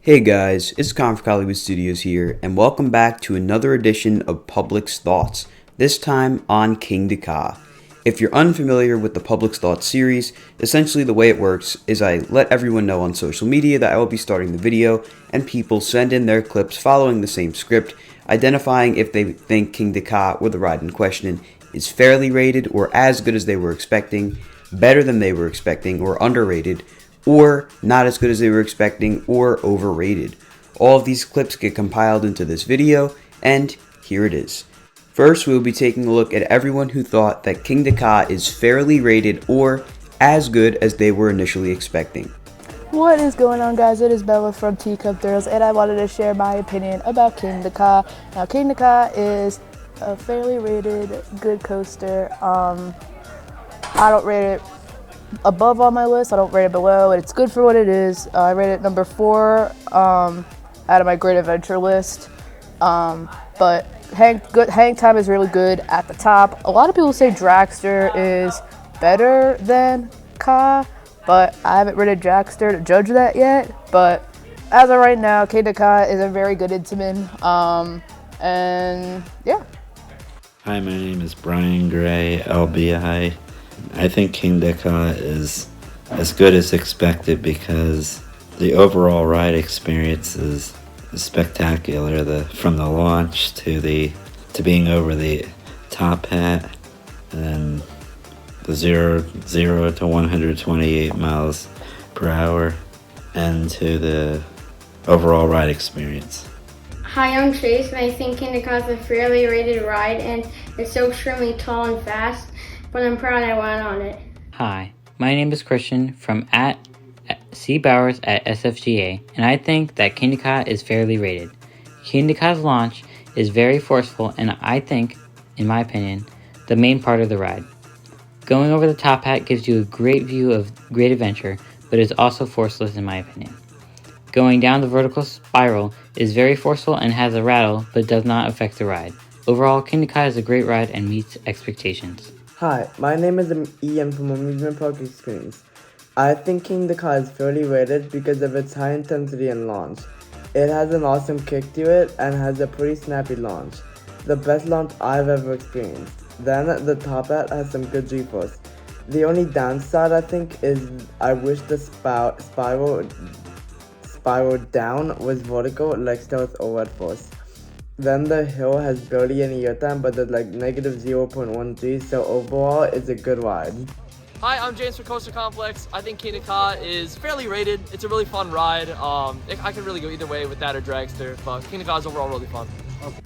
Hey guys, it's Con for Hollywood Studios here, and welcome back to another edition of Public's Thoughts, this time on Kingda Ka. If you're unfamiliar with the Public's Thoughts series, essentially the way it works is I let everyone know on social media that I will be starting the video, and people send in their clips following the same script, identifying if they think Kingda Ka, or the ride in question, is fairly rated or as good as they were expecting, better than they were expecting, or underrated, or not as good as they were expecting, or overrated. All of these clips get compiled into this video, and here it is. First, we will be taking a look at everyone who thought that Kingda Ka is fairly rated or as good as they were initially expecting. What is going on, guys? It is Bella from Teacup Girls, and I wanted to share my opinion about Kingda Ka. Now, Kingda Ka is a fairly rated, good coaster. I don't rate it above on my list. I don't rate it below. It's good for what it is. I rate it number 4 out of my great adventure list. But hang time is really good at the top. A lot of people say Dragster is better than Ka, but I haven't rated Dragster to judge that yet. But as of right now, Kingda Ka is a very good Intamin. And yeah. Hi, my name is Brian Gray, LBI. I think Kingda Ka is as good as expected because the overall ride experience is spectacular. From the launch to being over the top hat, and the 0 to 128 miles per hour, and to the overall ride experience. Hi, I'm Chase, and I think Kingda Ka is a fairly rated ride, and it's so extremely tall and fast, but I'm proud I went on it. Hi, my name is Christian from @CBowers at SFGA, and I think that Kingda Ka is fairly rated. Kingda Ka's launch is very forceful, and I think, in my opinion, the main part of the ride. Going over the top hat gives you a great view of Great Adventure, but is also forceless in my opinion. Going down the vertical spiral is very forceful and has a rattle, but does not affect the ride. Overall, Kingda Ka is a great ride and meets expectations. Hi, my name is Ian from Amusement Park Experience. I think Kingda Ka is fairly rated because of its high intensity and launch. It has an awesome kick to it and has a pretty snappy launch. The best launch I've ever experienced. Then the top hat has some good G-force. The only downside I think is I wish the spiral down was vertical like Stealth Overhead Force. Then the hill has barely any airtime, but there's like negative 0.1 G, so overall it's a good ride. Hi, I'm James from Coaster Complex. I think Kingda Ka is fairly rated. It's a really fun ride. I can really go either way with that or Dragster, but Kingda Ka is overall really fun.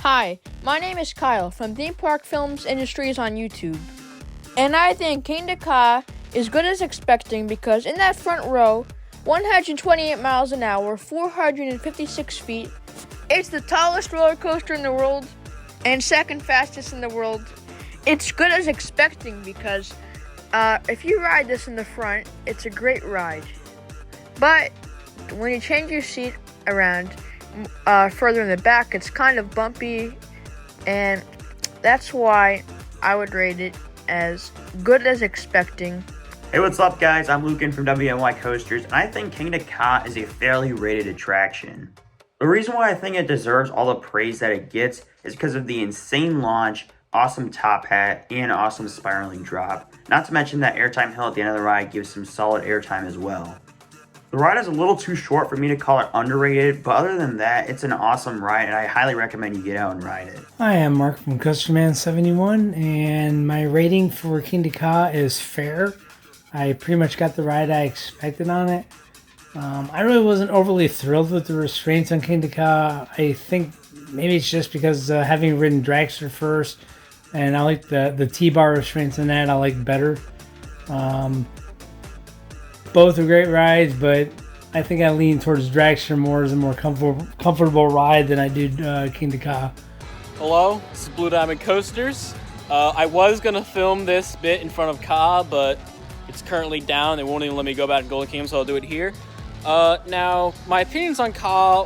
Hi, my name is Kyle from Theme Park Films Industries on YouTube. And I think Kingda Ka is good as expecting because in that front row, 128 miles an hour, 456 feet, it's the tallest roller coaster in the world and second fastest in the world. It's good as expecting because if you ride this in the front, it's a great ride. But when you change your seat around further in the back, it's kind of bumpy, and that's why I would rate it as good as expecting. Hey, what's up, guys? I'm Lucan from WNY Coasters, and I think Kingda Ka is a fairly rated attraction. The reason why I think it deserves all the praise that it gets is because of the insane launch, awesome top hat, and awesome spiraling drop. Not to mention that airtime hill at the end of the ride gives some solid airtime as well. The ride is a little too short for me to call it underrated, but other than that, it's an awesome ride, and I highly recommend you get out and ride it. Hi, I'm Mark from Coasterman71, and my rating for Kingda Ka is fair. I pretty much got the ride I expected on it. I really wasn't overly thrilled with the restraints on Kingda Ka. I think maybe it's just because having ridden Dragster first, and I like the T-bar restraints in that I like better. Both are great rides, but I think I lean towards Dragster more as a more comfortable ride than I do Kingda Ka. Hello, this is Blue Diamond Coasters. I was going to film this bit in front of Ka, but it's currently down. They won't even let me go back to Golden Kingdom, so I'll do it here. Now, my opinions on Ka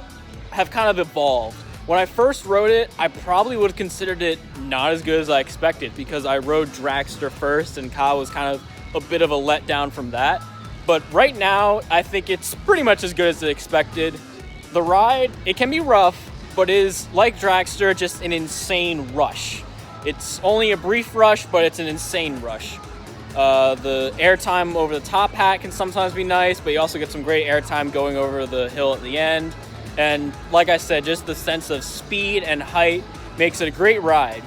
have kind of evolved. When I first rode it, I probably would have considered it not as good as I expected because I rode Dragster first and Ka was kind of a bit of a letdown from that. But right now, I think it's pretty much as good as I expected. The ride, it can be rough, but is, like Dragster, just an insane rush. It's only a brief rush, but it's an insane rush. The airtime over the top hat can sometimes be nice, but you also get some great airtime going over the hill at the end. And like I said, just the sense of speed and height makes it a great ride.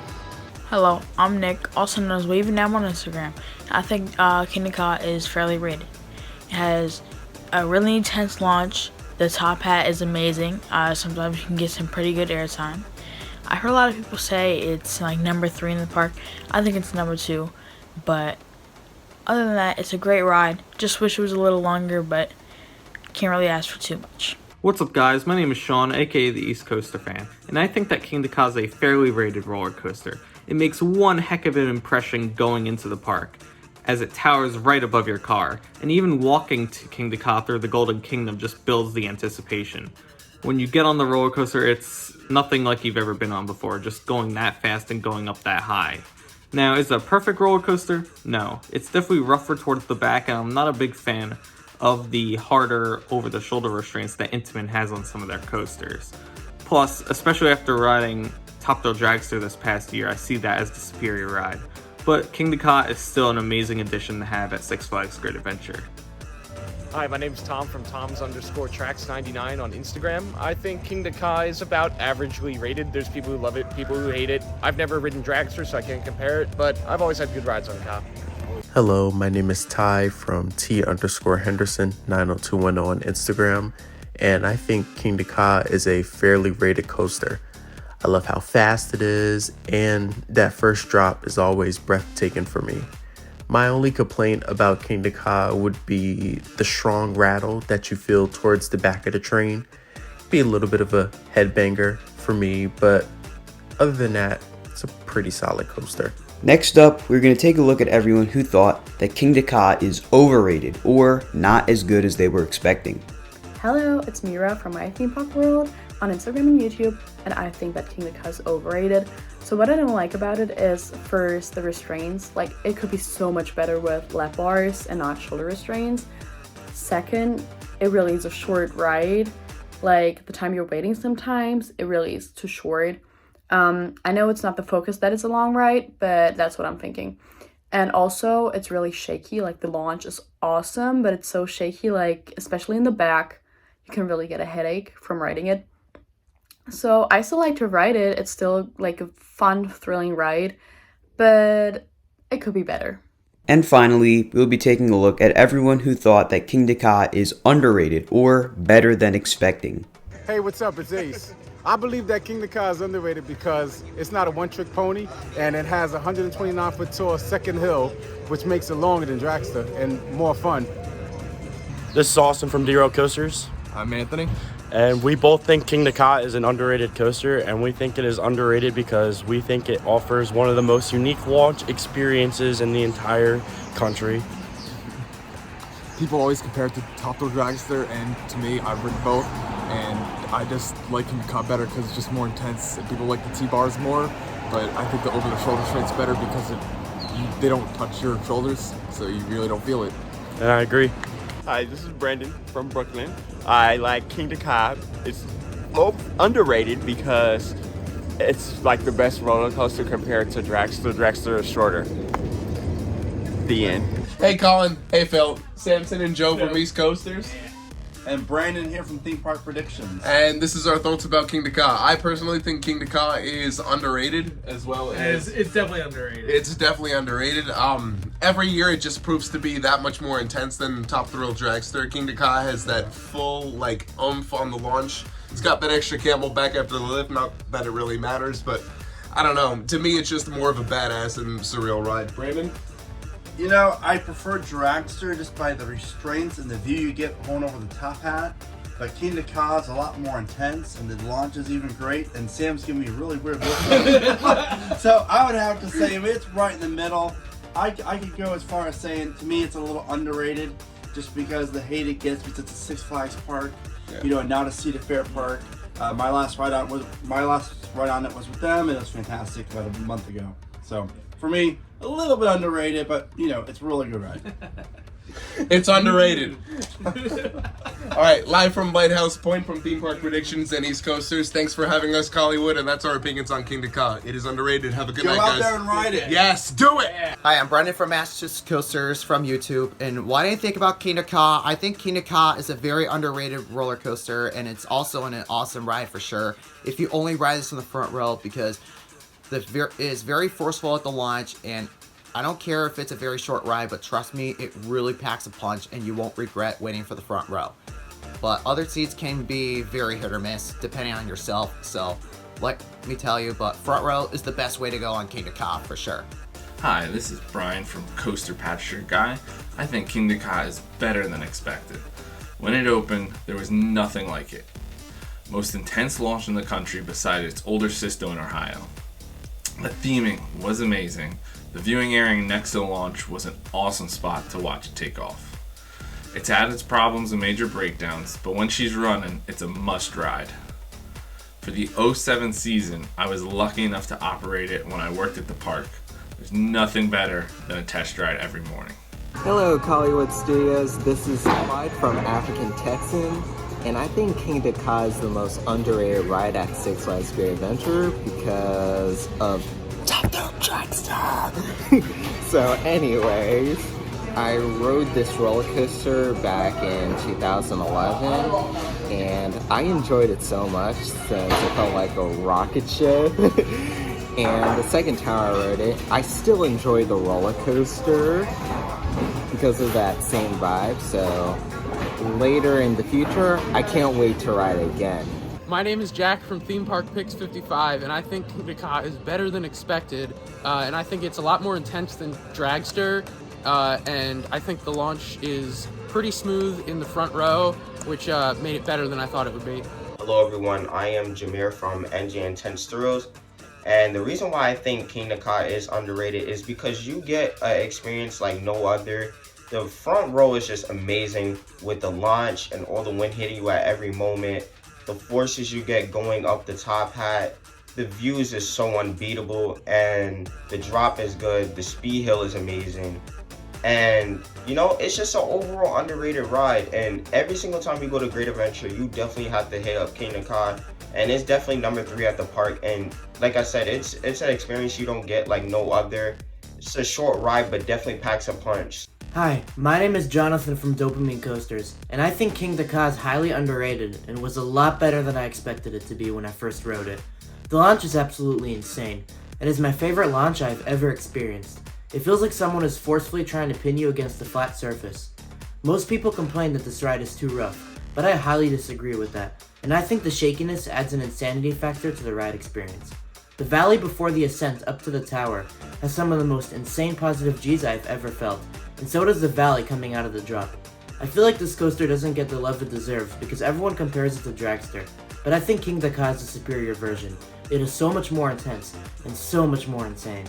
Hello, I'm Nick, also known as Waving Now on Instagram. I think Kingda Ka is fairly rated. It has a really intense launch. The top hat is amazing. Sometimes you can get some pretty good airtime. I heard a lot of people say it's like number 3 in the park. I think it's number 2, but other than that, it's a great ride. Just wish it was a little longer, but can't really ask for too much. What's up guys, my name is Sean, aka the East Coaster fan, and I think that Kingda Ka is a fairly rated roller coaster. It makes one heck of an impression going into the park, as it towers right above your car, and even walking to Kingda Ka through the Golden Kingdom just builds the anticipation. When you get on the roller coaster, it's nothing like you've ever been on before, just going that fast and going up that high. Now, is it a perfect roller coaster? No. It's definitely rougher towards the back, and I'm not a big fan of the harder over-the-shoulder restraints that Intamin has on some of their coasters. Plus, especially after riding Top Thrill Dragster this past year, I see that as the superior ride. But Kingda Ka is still an amazing addition to have at Six Flags Great Adventure. Hi, my name's Tom from Toms_Tracks99 on Instagram. I think Kingda Ka is about averagely rated. There's people who love it, people who hate it. I've never ridden Dragster, so I can't compare it, but I've always had good rides on Ka. Hello, my name is Ty from T_Henderson90210 on Instagram, and I think Kingda Ka is a fairly rated coaster. I love how fast it is, and that first drop is always breathtaking for me. My only complaint about Kingda Ka would be the strong rattle that you feel towards the back of the train. Be a little bit of a headbanger for me, but other than that, it's a pretty solid coaster. Next up, we're going to take a look at everyone who thought that Kingda Ka is overrated or not as good as they were expecting. Hello, it's Mira from My Theme Park World on Instagram and YouTube, and I think that Kingda Ka is overrated. So what I don't like about it is, first, the restraints. Like, it could be so much better with lap bars and not shoulder restraints. Second, it really is a short ride. Like, the time you're waiting sometimes, it really is too short. I know it's not the focus that it's a long ride, but that's what I'm thinking. And also, it's really shaky. Like, the launch is awesome, but it's so shaky, like, especially in the back, you can really get a headache from riding it. So I still like to ride it. It's still like a fun, thrilling ride, but it could be better. And finally, we'll be taking a look at everyone who thought that Kingda Ka is underrated or better than expecting. Hey, what's up? It's Ace. I believe that Kingda Ka is underrated because it's not a one-trick pony, and it has a 129-foot tall second hill, which makes it longer than Dragster and more fun. This is Austin from D-Roll Coasters. I'm Anthony. And we both think Kingda Ka is an underrated coaster, and we think it is underrated because we think it offers one of the most unique launch experiences in the entire country. People always compare it to Top Thrill Dragster, and to me, I've ridden both, and I just like Kingda Ka better because it's just more intense, and people like the T-bars more, but I think the over-the-shoulder straight's better because they don't touch your shoulders, so you really don't feel it. And I agree. Hi, this is Brandon from Brooklyn. I like Kingda Ka. It's underrated because it's like the best roller coaster compared to Dragster. Dragster is shorter. The end. Hey Colin, hey Phil, Samson and Joe from East Coasters. And Brandon here from Theme Park Predictions. And this is our thoughts about Kingda Ka. I personally think Kingda Ka is underrated as well as... It's definitely underrated. It's definitely underrated. Every year it just proves to be that much more intense than Top Thrill Dragster. Kingda Ka has that full, like, oomph on the launch. It's got that extra camelback after the lift, not that it really matters, but I don't know. To me, it's just more of a badass and surreal ride. Brandon? You know, I prefer Dragster just by the restraints and the view you get going over the top hat. But Kingda Ka is a lot more intense, and the launch is even great. And Sam's giving me a really weird look. So I would have to say it's right in the middle. I could go as far as saying, to me, it's a little underrated, just because the hate it gets because it's a Six Flags park, you know, and not a Cedar Fair park. My last ride on it was with them, and it was fantastic about a month ago. So for me, a little bit underrated, but you know, it's a really good ride. It's underrated. All right, live from Lighthouse Point from Theme Park Predictions and East Coasters. Thanks for having us, Collywood, and that's our opinions on Kingda Ka. It is underrated. Have a good night, guys. Go out there and ride it. Yes, do it. Hi, I'm Brendan from Massachusetts Coasters from YouTube, and what do you think about Kingda Ka? I think Kingda Ka is a very underrated roller coaster, and it's also an awesome ride for sure. If you only ride this in the front row, because it is very forceful at the launch, and I don't care if it's a very short ride, but trust me, it really packs a punch, and you won't regret waiting for the front row. But other seats can be very hit or miss, depending on yourself, so let me tell you, but front row is the best way to go on Kingda Ka for sure. Hi, this is Brian from Coaster Patcher Guy. I think Kingda Ka is better than expected. When it opened, there was nothing like it. Most intense launch in the country beside its older sister in Ohio. The theming was amazing. The viewing area next to the launch was an awesome spot to watch it take off. It's had its problems and major breakdowns, but when she's running, it's a must ride. For the 07 season, I was lucky enough to operate it when I worked at the park. There's nothing better than a test ride every morning. Hello, Collywood Studios. This is Clyde from African Texan, and I think Kingda Ka is the most underrated ride at Six Flags Great Adventure because of Top Down Dragster. So, anyways, I rode this roller coaster back in 2011, and I enjoyed it so much since it felt like a rocket ship. And the second time I rode it, I still enjoy the roller coaster because of that same vibe. So later in the future, I can't wait to ride it again. My name is Jack from Theme Park Picks 55, and I think Kingda Ka is better than expected, and I think it's a lot more intense than Dragster, and I think the launch is pretty smooth in the front row, which made it better than I thought it would be. Hello everyone, I am Jameer from NG Intense Thrills. And the reason why I think Kingda Ka is underrated is because you get an experience like no other. The front row is just amazing with the launch and all the wind hitting you at every moment. The forces you get going up the top hat. The views is so unbeatable, and the drop is good. The speed hill is amazing. And you know, it's just an overall underrated ride. And every single time you go to Great Adventure, you definitely have to hit up Kingda Ka. And it's definitely number 3 at the park. And like I said, it's an experience you don't get like no other. It's a short ride, but definitely packs a punch. Hi, my name is Jonathan from Dopamine Coasters, and I think Kingda Ka is highly underrated and was a lot better than I expected it to be when I first rode it. The launch is absolutely insane. It is my favorite launch I've ever experienced. It feels like someone is forcefully trying to pin you against a flat surface. Most people complain that this ride is too rough, but I highly disagree with that, and I think the shakiness adds an insanity factor to the ride experience. The valley before the ascent up to the tower has some of the most insane positive G's I've ever felt, and so does the valley coming out of the drop. I feel like this coaster doesn't get the love it deserves because everyone compares it to Dragster, but I think Kingda Ka is a superior version. It is so much more intense and so much more insane.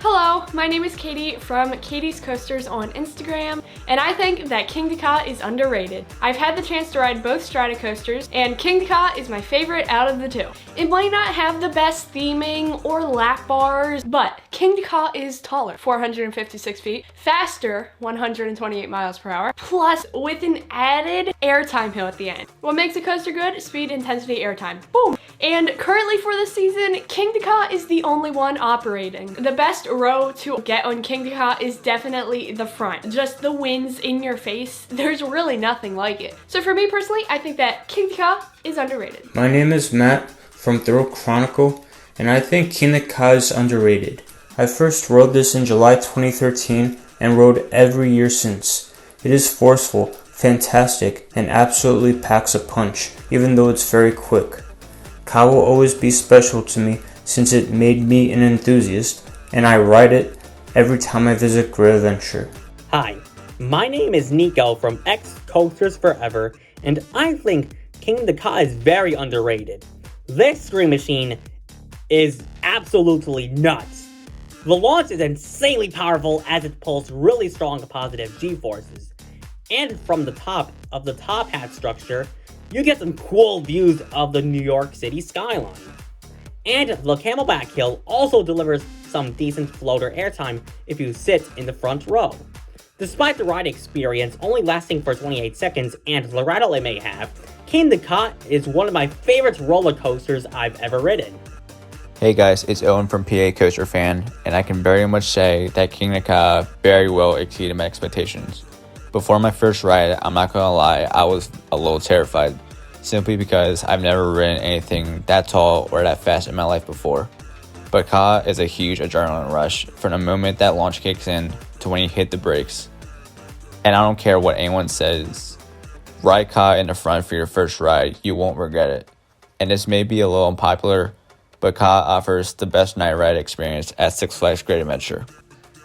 Hello, my name is Katie from Katie's Coasters on Instagram, and I think that Kingda Ka is underrated. I've had the chance to ride both Strata coasters, and Kingda Ka is my favorite out of the two. It might not have the best theming or lap bars, but Kingda Ka is taller, 456 feet, faster, 128 miles per hour, plus with an added airtime hill at the end. What makes a coaster good? Speed, intensity, airtime. Boom! And currently for this season, Kingda Ka is the only one operating. The best row to get on Kingda Ka is definitely the front. Just the winds in your face, there's really nothing like it. So for me personally, I think that Kingda Ka is underrated. My name is Matt from Thrill Chronicle, and I think Kingda Ka is underrated. I first rode this in July 2013 and rode every year since. It is forceful, fantastic, and absolutely packs a punch, even though it's very quick. Ka will always be special to me since it made me an enthusiast, and I ride it every time I visit Great Adventure. Hi, my name is Nico from X Coasters Forever, and I think Kingda Ka is very underrated. This screen machine is absolutely nuts. The launch is insanely powerful as it pulls really strong positive G-forces. And from the top of the top hat structure, you get some cool views of the New York City skyline. And the Camelback Hill also delivers some decent floater airtime if you sit in the front row. Despite the ride experience only lasting for 28 seconds and the rattle it may have, Kingda Ka is one of my favorite roller coasters I've ever ridden. Hey guys, it's Owen from PA Coaster Fan, and I can very much say that Kingda Ka very well exceeded my expectations. Before my first ride, I'm not gonna lie, I was a little terrified, simply because I've never ridden anything that tall or that fast in my life before. But Ka is a huge adrenaline rush from the moment that launch kicks in to when you hit the brakes. And I don't care what anyone says, ride Ka in the front for your first ride, you won't regret it. And this may be a little unpopular, but Ka offers the best night ride experience at Six Flags Great Adventure.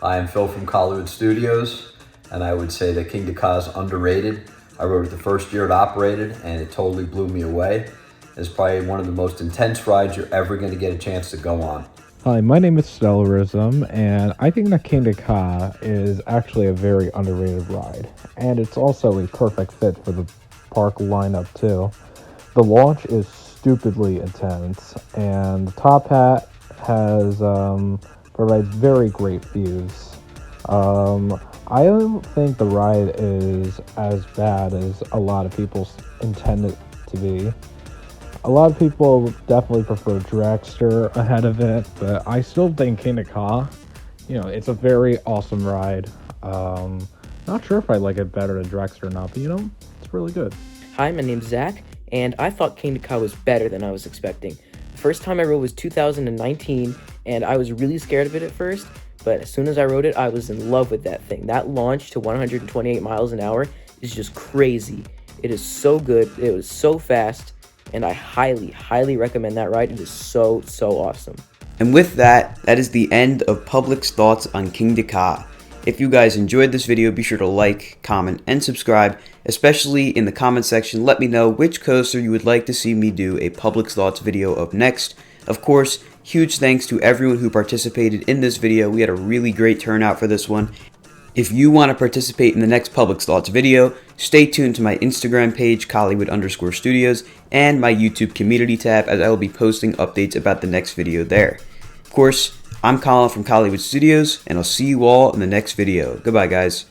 I am Phil from Hollywood Studios, and I would say that Kingda Ka is underrated. I rode it the first year it operated, and it totally blew me away. It's probably one of the most intense rides you're ever going to get a chance to go on. Hi, my name is Stellarism, and I think that Kingda Ka is actually a very underrated ride, and it's also a perfect fit for the park lineup too. The launch is stupidly intense, and the top hat provides very great views. I don't think the ride is as bad as a lot of people intend it to be. A lot of people definitely prefer Dragster ahead of it, but I still think Kingda Ka, it's a very awesome ride. Not sure if I like it better than Dragster or not, but it's really good. Hi, my name's Zach, and I thought Kingda Ka was better than I was expecting. The first time I rode was 2019, and I was really scared of it at first, but as soon as I rode it, I was in love with that thing. That launch to 128 miles an hour is just crazy. It is so good, it was so fast, and I highly, highly recommend that ride. It is so, so awesome. And with that, that is the end of Public's thoughts on Kingda Ka. If you guys enjoyed this video, be sure to like, comment, and subscribe. Especially in the comment section, let me know which coaster you would like to see me do a Public's thoughts video of next. Of course, huge thanks to everyone who participated in this video. We had a really great turnout for this one. If you want to participate in the next Public's thoughts video, stay tuned to my Instagram page, Collywood_studios, and my YouTube community tab, as I will be posting updates about the next video there. Of course, I'm Colin from Collywood Studios, and I'll see you all in the next video. Goodbye, guys.